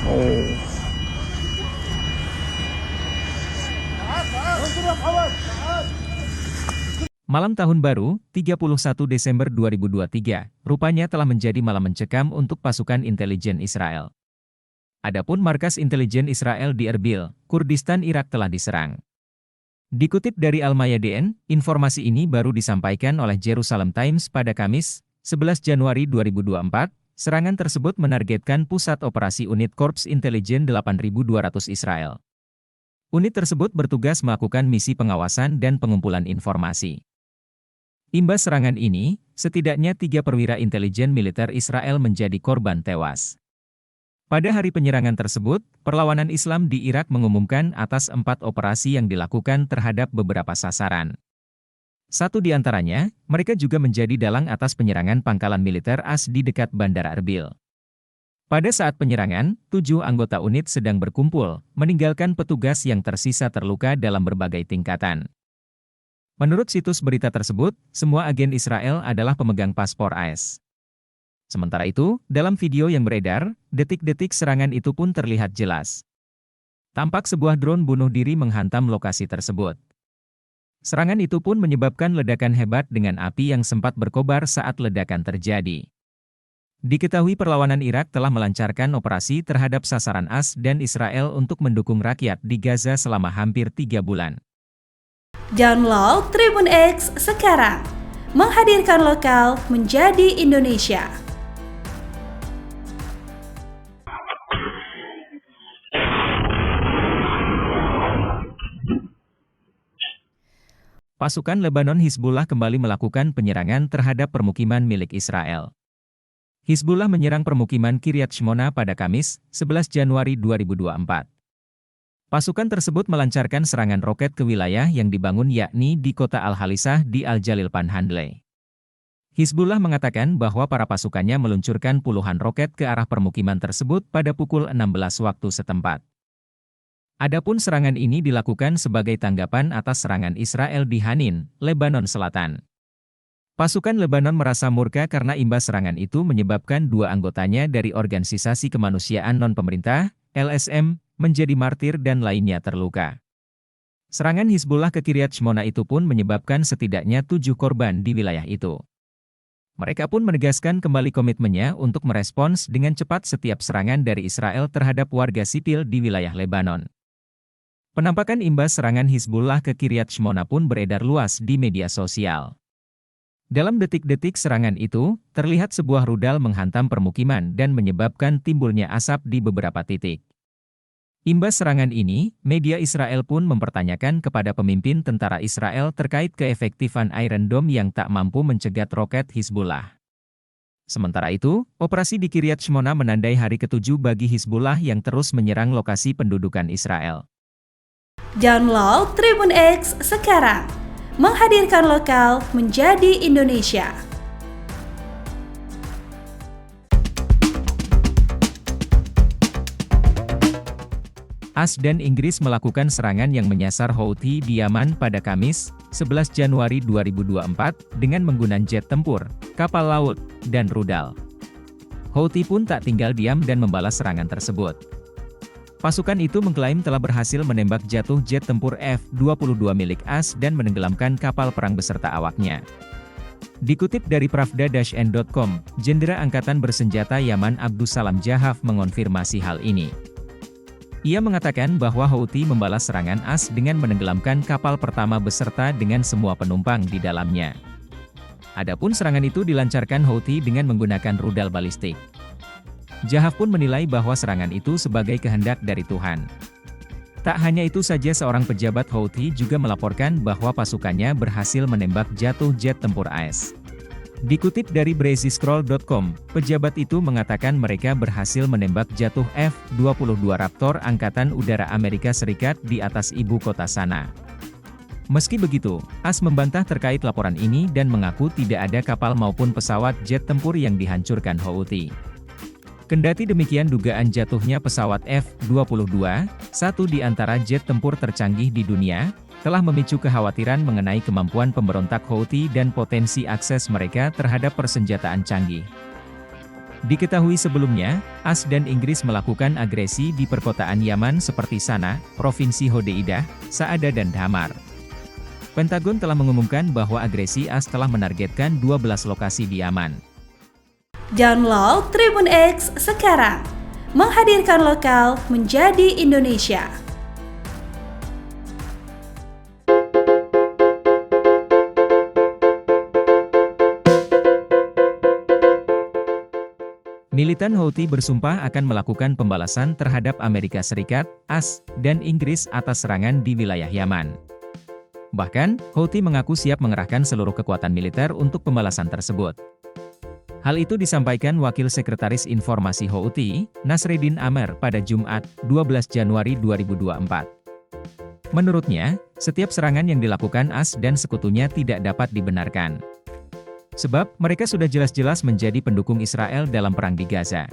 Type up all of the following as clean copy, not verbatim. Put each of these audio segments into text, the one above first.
Oh. Malam Tahun Baru, 31 Desember 2023, rupanya telah menjadi malam mencekam untuk pasukan intelijen Israel. Adapun markas intelijen Israel di Erbil, Kurdistan Irak telah diserang. Dikutip dari Al-Mayadeen, informasi ini baru disampaikan oleh Jerusalem Times pada Kamis, 11 Januari 2024, serangan tersebut menargetkan pusat operasi unit Korps Intelijen 8200 Israel. Unit tersebut bertugas melakukan misi pengawasan dan pengumpulan informasi. Imbas serangan ini, setidaknya 3 perwira intelijen militer Israel menjadi korban tewas. Pada hari penyerangan tersebut, perlawanan Islam di Irak mengumumkan atas 4 operasi yang dilakukan terhadap beberapa sasaran. Satu di antaranya, mereka juga menjadi dalang atas penyerangan pangkalan militer AS di dekat Bandara Erbil. Pada saat penyerangan, 7 anggota unit sedang berkumpul, meninggalkan petugas yang tersisa terluka dalam berbagai tingkatan. Menurut situs berita tersebut, semua agen Israel adalah pemegang paspor AS. Sementara itu, dalam video yang beredar, detik-detik serangan itu pun terlihat jelas. Tampak sebuah drone bunuh diri menghantam lokasi tersebut. Serangan itu pun menyebabkan ledakan hebat dengan api yang sempat berkobar saat ledakan terjadi. Diketahui perlawanan Irak telah melancarkan operasi terhadap sasaran AS dan Israel untuk mendukung rakyat di Gaza selama hampir 3 bulan. Download Tribun X sekarang, menghadirkan lokal menjadi Indonesia. Pasukan Lebanon Hizbullah kembali melakukan penyerangan terhadap permukiman milik Israel. Hizbullah menyerang permukiman Kiryat Shmona pada Kamis, 11 Januari 2024. Pasukan tersebut melancarkan serangan roket ke wilayah yang dibangun yakni di kota Al-Halisah di Al-Jalil Panhandle. Hizbullah mengatakan bahwa para pasukannya meluncurkan puluhan roket ke arah permukiman tersebut pada pukul 16 waktu setempat. Adapun serangan ini dilakukan sebagai tanggapan atas serangan Israel di Hanin, Lebanon Selatan. Pasukan Lebanon merasa murka karena imbas serangan itu menyebabkan 2 anggotanya dari organisasi kemanusiaan non-pemerintah, LSM, menjadi martir dan lainnya terluka. Serangan Hizbullah ke Kiryat Shmona itu pun menyebabkan setidaknya 7 korban di wilayah itu. Mereka pun menegaskan kembali komitmennya untuk merespons dengan cepat setiap serangan dari Israel terhadap warga sipil di wilayah Lebanon. Penampakan imbas serangan Hizbullah ke Kiryat Shmona pun beredar luas di media sosial. Dalam detik-detik serangan itu, terlihat sebuah rudal menghantam permukiman dan menyebabkan timbulnya asap di beberapa titik. Imbas serangan ini, media Israel pun mempertanyakan kepada pemimpin tentara Israel terkait keefektifan Iron Dome yang tak mampu mencegat roket Hizbullah. Sementara itu, operasi di Kiryat Shmona menandai hari ke-7 bagi Hizbullah yang terus menyerang lokasi pendudukan Israel. Download Tribun X sekarang, menghadirkan lokal menjadi Indonesia. AS dan Inggris melakukan serangan yang menyasar Houthi di Yaman pada Kamis, 11 Januari 2024, dengan menggunakan jet tempur, kapal laut, dan rudal. Houthi pun tak tinggal diam dan membalas serangan tersebut. Pasukan itu mengklaim telah berhasil menembak jatuh jet tempur F-22 milik AS dan menenggelamkan kapal perang beserta awaknya. Dikutip dari Pravda-n.com, Jenderal Angkatan Bersenjata Yaman Abdus Salam Jahaf mengonfirmasi hal ini. Ia mengatakan bahwa Houthi membalas serangan AS dengan menenggelamkan kapal pertama beserta dengan semua penumpang di dalamnya. Adapun serangan itu dilancarkan Houthi dengan menggunakan rudal balistik. Jahaf pun menilai bahwa serangan itu sebagai kehendak dari Tuhan. Tak hanya itu saja, seorang pejabat Houthi juga melaporkan bahwa pasukannya berhasil menembak jatuh jet tempur AS. Dikutip dari BrazyScroll.com, pejabat itu mengatakan mereka berhasil menembak jatuh F-22 Raptor Angkatan Udara Amerika Serikat di atas ibu kota sana. Meski begitu, AS membantah terkait laporan ini dan mengaku tidak ada kapal maupun pesawat jet tempur yang dihancurkan Houthi. Kendati demikian, dugaan jatuhnya pesawat F-22, satu di antara jet tempur tercanggih di dunia, telah memicu kekhawatiran mengenai kemampuan pemberontak Houthi dan potensi akses mereka terhadap persenjataan canggih. Diketahui sebelumnya, AS dan Inggris melakukan agresi di perkotaan Yaman seperti Sana, Provinsi Hodeidah, Saada dan Dhamar. Pentagon telah mengumumkan bahwa agresi AS telah menargetkan 12 lokasi di Yaman. Download Tribun X sekarang, menghadirkan lokal menjadi Indonesia. Militan Houthi bersumpah akan melakukan pembalasan terhadap Amerika Serikat, AS, dan Inggris atas serangan di wilayah Yaman. Bahkan, Houthi mengaku siap mengerahkan seluruh kekuatan militer untuk pembalasan tersebut. Hal itu disampaikan Wakil Sekretaris Informasi Houthi, Nasreddin Amer pada Jumat, 12 Januari 2024. Menurutnya, setiap serangan yang dilakukan AS dan sekutunya tidak dapat dibenarkan. Sebab, mereka sudah jelas-jelas menjadi pendukung Israel dalam perang di Gaza.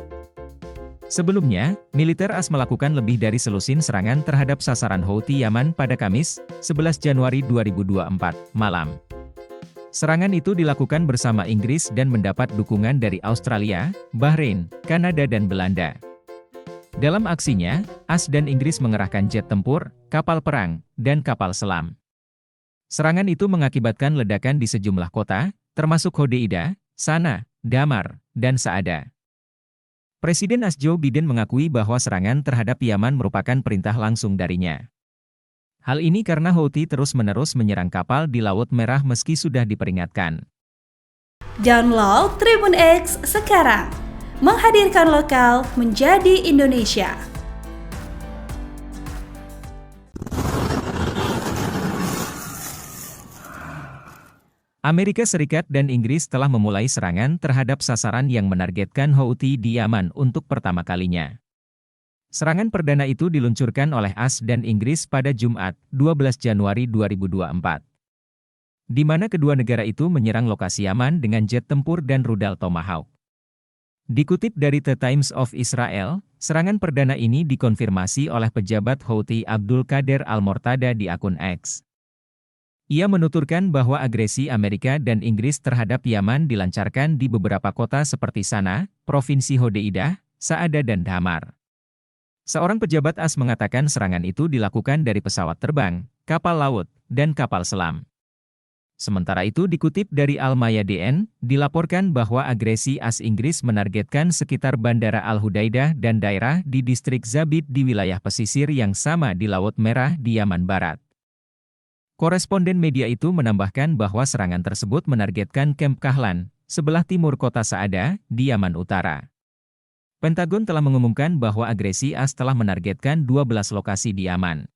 Sebelumnya, militer AS melakukan lebih dari selusin serangan terhadap sasaran Houthi Yaman pada Kamis, 11 Januari 2024, malam. Serangan itu dilakukan bersama Inggris dan mendapat dukungan dari Australia, Bahrain, Kanada dan Belanda. Dalam aksinya, AS dan Inggris mengerahkan jet tempur, kapal perang, dan kapal selam. Serangan itu mengakibatkan ledakan di sejumlah kota, termasuk Hodeidah, Sana, Dhamar, dan Saada. Presiden AS Joe Biden mengakui bahwa serangan terhadap Yaman merupakan perintah langsung darinya. Hal ini karena Houthi terus-menerus menyerang kapal di Laut Merah meski sudah diperingatkan. Download Tribun X sekarang, menghadirkan lokal menjadi Indonesia. Amerika Serikat dan Inggris telah memulai serangan terhadap sasaran yang menargetkan Houthi di Yaman untuk pertama kalinya. Serangan perdana itu diluncurkan oleh AS dan Inggris pada Jumat, 12 Januari 2024. Di mana kedua negara itu menyerang lokasi Yaman dengan jet tempur dan rudal Tomahawk. Dikutip dari The Times of Israel, serangan perdana ini dikonfirmasi oleh pejabat Houthi Abdul Qadir Al-Mortada di akun X. Ia menuturkan bahwa agresi Amerika dan Inggris terhadap Yaman dilancarkan di beberapa kota seperti Sana, Provinsi Hodeidah, Saada dan Dhamar. Seorang pejabat AS mengatakan serangan itu dilakukan dari pesawat terbang, kapal laut, dan kapal selam. Sementara itu dikutip dari Al-Mayadeen, dilaporkan bahwa agresi AS Inggris menargetkan sekitar Bandara Al-Hudaidah dan daerah di distrik Zabid di wilayah pesisir yang sama di Laut Merah di Yaman Barat. Koresponden media itu menambahkan bahwa serangan tersebut menargetkan Camp Kahlan, sebelah timur kota Saada, di Yaman Utara. Pentagon telah mengumumkan bahwa agresi AS telah menargetkan 12 lokasi di Yaman.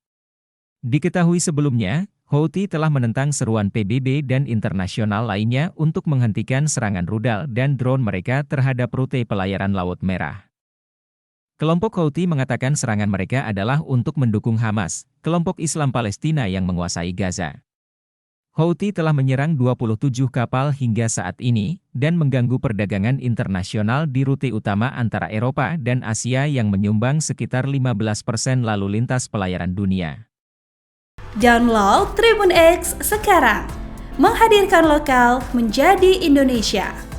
Diketahui sebelumnya, Houthi telah menentang seruan PBB dan internasional lainnya untuk menghentikan serangan rudal dan drone mereka terhadap rute pelayaran Laut Merah. Kelompok Houthi mengatakan serangan mereka adalah untuk mendukung Hamas, kelompok Islam Palestina yang menguasai Gaza. Houthi telah menyerang 27 kapal hingga saat ini, dan mengganggu perdagangan internasional di rute utama antara Eropa dan Asia yang menyumbang sekitar 15% lalu lintas pelayaran dunia. Download Tribun X sekarang, menghadirkan lokal menjadi Indonesia.